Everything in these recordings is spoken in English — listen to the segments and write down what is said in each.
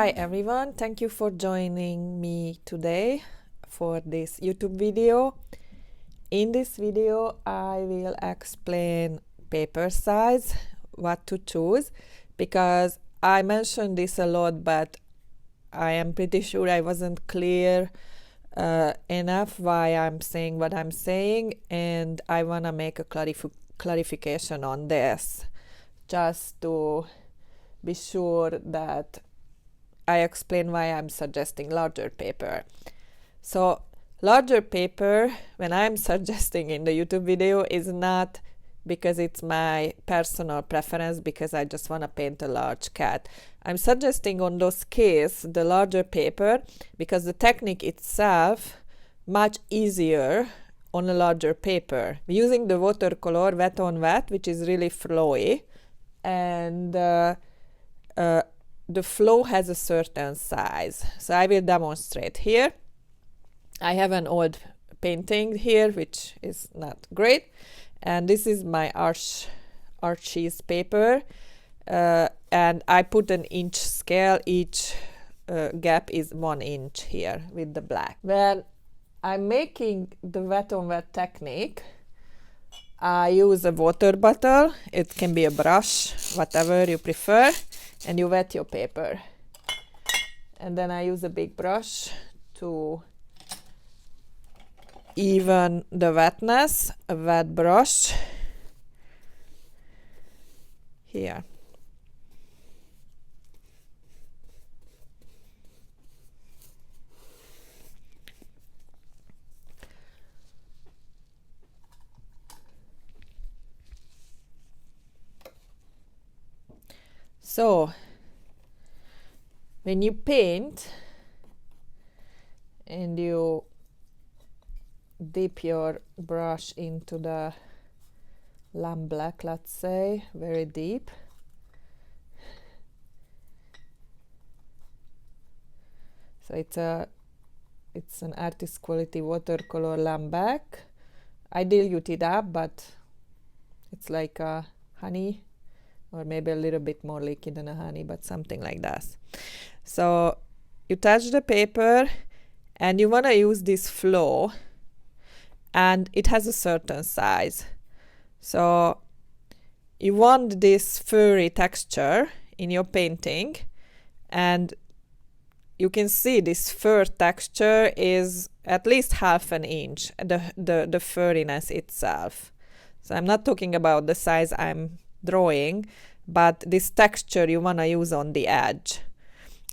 Hi everyone, thank you for joining me today for this YouTube video. In this video I will explain paper size, what to choose, because I mentioned this a lot but I am pretty sure I wasn't clear enough why I'm saying what I'm saying, and I want to make a clarification on this just to be sure that I explain why I'm suggesting larger paper. So larger paper, when I'm suggesting in the YouTube video, is not because it's my personal preference, because I just want to paint a large cat. I'm suggesting on those case the larger paper because the technique itself much easier on a larger paper. Using the watercolor wet on wet, which is really flowy, and the flow has a certain size. So I will demonstrate here. I have an old painting here which is not great, and this is my Archie's paper, and I put an inch scale. Each gap is 1 inch here with the black. When I'm making the wet on wet technique, I use a water bottle. It can be a brush, whatever you prefer, and you wet your paper. And then I use a big brush to even the wetness, a wet brush here. So when you paint and you dip your brush into the lamp black, let's say, very deep, so it's an artist quality watercolor lamp black. I dilute it up, but it's like a honey, or maybe a little bit more liquid than a honey, but something like that. So you touch the paper and you want to use this flow, and it has a certain size. So you want this furry texture in your painting, and you can see this fur texture is at least half an inch, the furriness itself. So I'm not talking about the size I'm drawing, but this texture you want to use on the edge.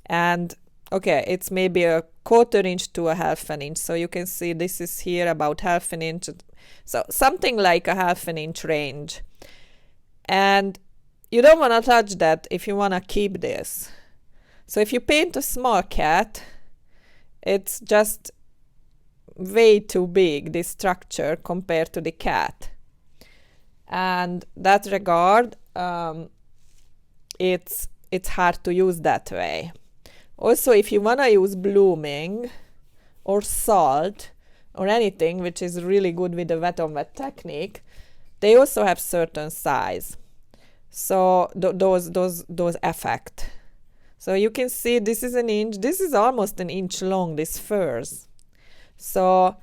And okay, it's maybe a 1/4 inch to a half an inch, so you can see this is here about half an inch, so something like a half an inch range. And you don't want to touch that if you want to keep this. So if you paint a small cat, it's just way too big, this structure, compared to the cat. And that regard, it's hard to use that way. Also, if you want to use blooming or salt or anything which is really good with the wet on wet technique, they also have certain size. So those affect. So you can see this is an inch. This is almost an inch long, these furs. So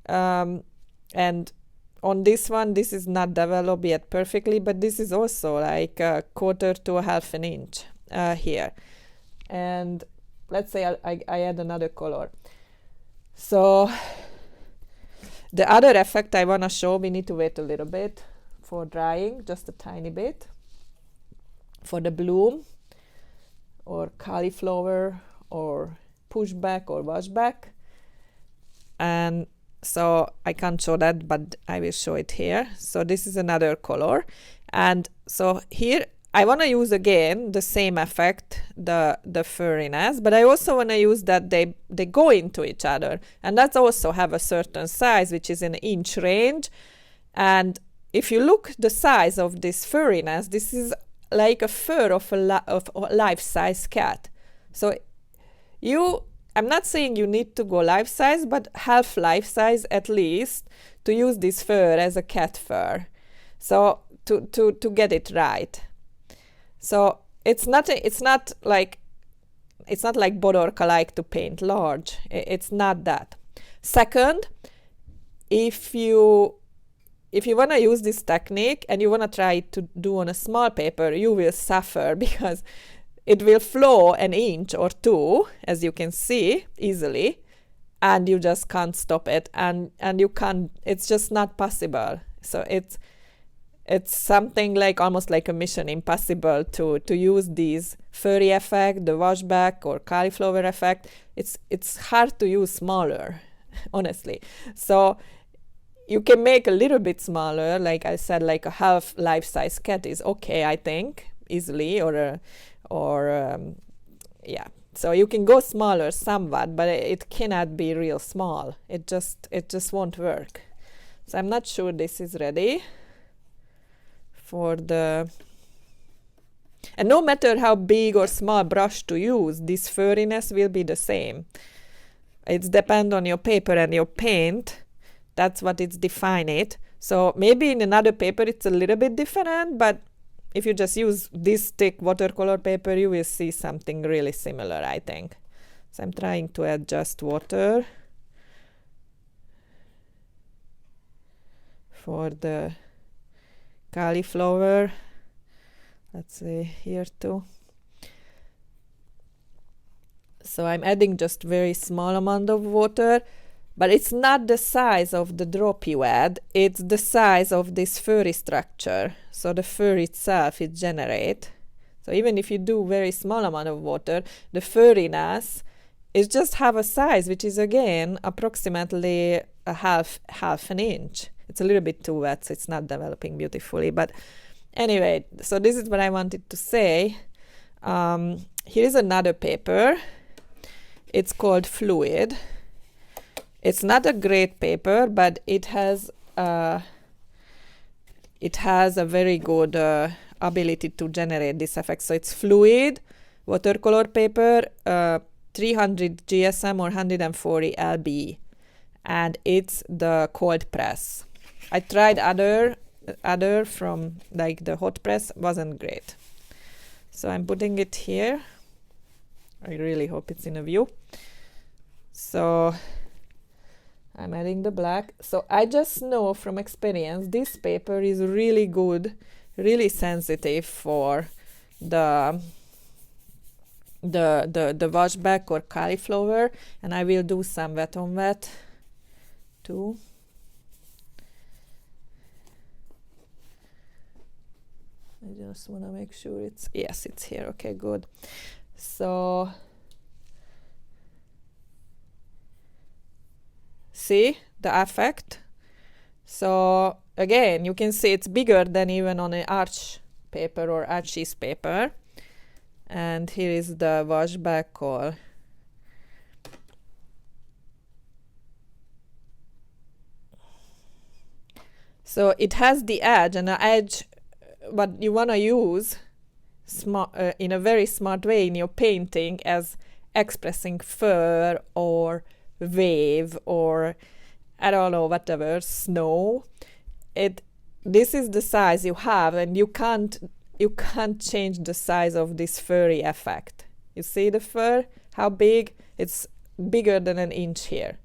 and on this one, this is not developed yet perfectly, but this is also like a 1/4 to a half an inch here. And let's say I add another color. So the other effect I want to show, we need to wait a little bit for drying, just a tiny bit, for the bloom or cauliflower or pushback or washback. And so I can't show that, but I will show it here. So this is another color, and so here I want to use again the same effect, the furriness, but I also want to use that they go into each other, and that also have a certain size, which is an inch range. And if you look the size of this furriness, this is like a fur of a life-size cat. So I'm not saying you need to go life size, but half life size at least, to use this fur as a cat fur. So to get it right. So it's not like it's not like Bodorka like to paint large. It's not that. Second, if you want to use this technique and you want to try to do on a small paper, you will suffer because it will flow an inch or two, as you can see easily, and you just can't stop it, and you can't, it's just not possible. So it's something like almost like a mission impossible to use these furry effect, the washback or cauliflower effect. It's hard to use smaller, honestly. So you can make a little bit smaller, like I said, like a half life-size cat is okay, I think, easily, yeah. So you can go smaller somewhat, but it cannot be real small. It just won't work. So I'm not sure this is ready for the, and no matter how big or small brush to use, this furriness will be the same. It's depend on your paper and your paint. That's what it's define it. So maybe in another paper it's a little bit different, but if you just use this thick watercolor paper, you will see something really similar, I think. So I'm trying to add just water for the cauliflower. Let's see here too. So I'm adding just very small amount of water, but it's not the size of the drop you add, it's the size of this furry structure. So the fur itself it generate. So even if you do very small amount of water, the furriness is just have a size, which is again approximately a half an inch. It's a little bit too wet, so it's not developing beautifully. But anyway, so this is what I wanted to say. Here is another paper. It's called Fluid. It's not a great paper, but it has a very good ability to generate this effect. So it's Fluid watercolor paper, 300 GSM or 140 LB, and it's the cold press. I tried other from like the hot press, wasn't great. So I'm putting it here. I really hope it's in a view. So I'm adding the black. So I just know from experience this paper is really good, really sensitive for the washback or cauliflower, and I will do some wet on wet too. I just want to make sure it's, yes, it's here. Okay, good. So see the effect. So again, you can see it's bigger than even on an arch paper or arches paper. And here is the washback call. So it has the edge, and the edge what you want to use in a very smart way in your painting as expressing fur or wave or I don't know, whatever, snow. This is the size you have, and you can't change the size of this furry effect. You see the fur, how big? It's bigger than an inch here.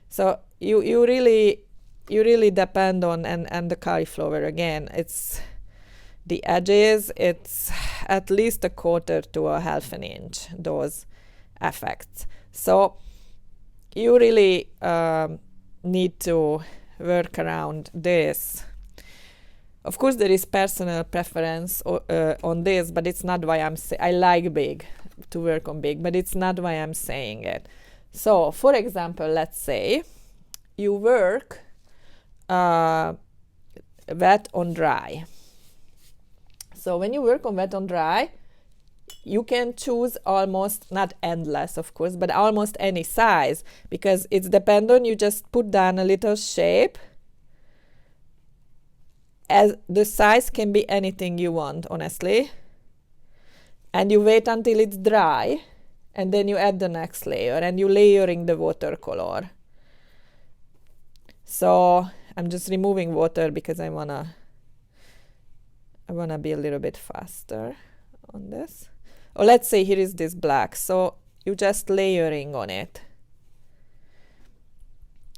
So you really depend on, and the cauliflower again, it's the edges, it's at least a quarter to a half an inch, those effects. So you really need to work around this. Of course, there is personal preference on this, but it's not why I like big, to work on big, but it's not why I'm saying it. So, for example, let's say you work wet on dry. So when you work on wet on dry, you can choose almost, not endless of course, but almost any size, because it's dependent. You just put down a little shape, as the size can be anything you want, honestly, and you wait until it's dry, and then you add the next layer, and you layering the watercolor. So I'm just removing water because I wanna be a little bit faster on this. or let's say here is this black, so you just layering on it.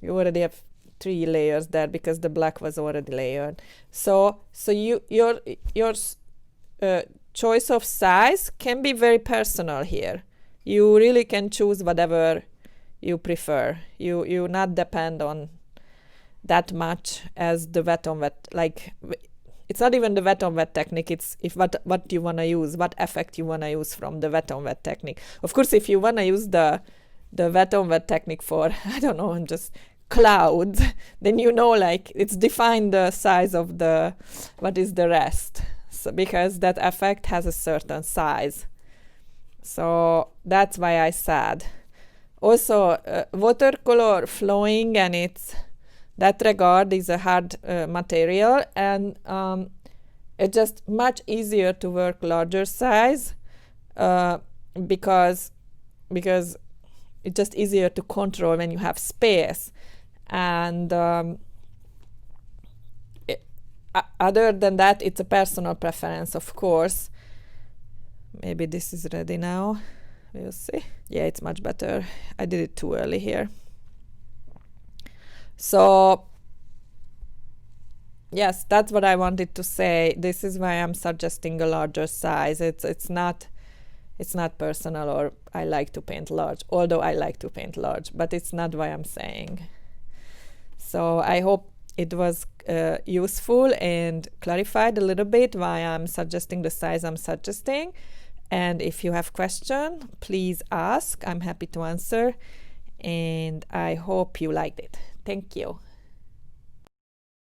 You already have 3 layers there because the black was already layered. So your choice of size can be very personal here. You really can choose whatever you prefer. You not depend on that much as the wet on wet. Like, it's not even the wet on wet technique, it's if what you want to use, what effect you want to use from the wet on wet technique. Of course, if you want to use the wet on wet technique for, I don't know, just clouds, then like it's defined the size of the what is the rest, so because that effect has a certain size. So that's why I said also watercolor flowing, and it's that regard is a hard material, and it's just much easier to work larger size because it's just easier to control when you have space. And other than that, it's a personal preference, of course. Maybe this is ready now. We'll see. Yeah, it's much better. I did it too early here. So yes, that's what I wanted to say. This is why I'm suggesting a larger size. It's not personal, or I like to paint large, although I like to paint large, but it's not why I'm saying. So I hope it was useful and clarified a little bit why I'm suggesting the size I'm suggesting. And if you have questions, please ask. I'm happy to answer. And I hope you liked it. Thank you.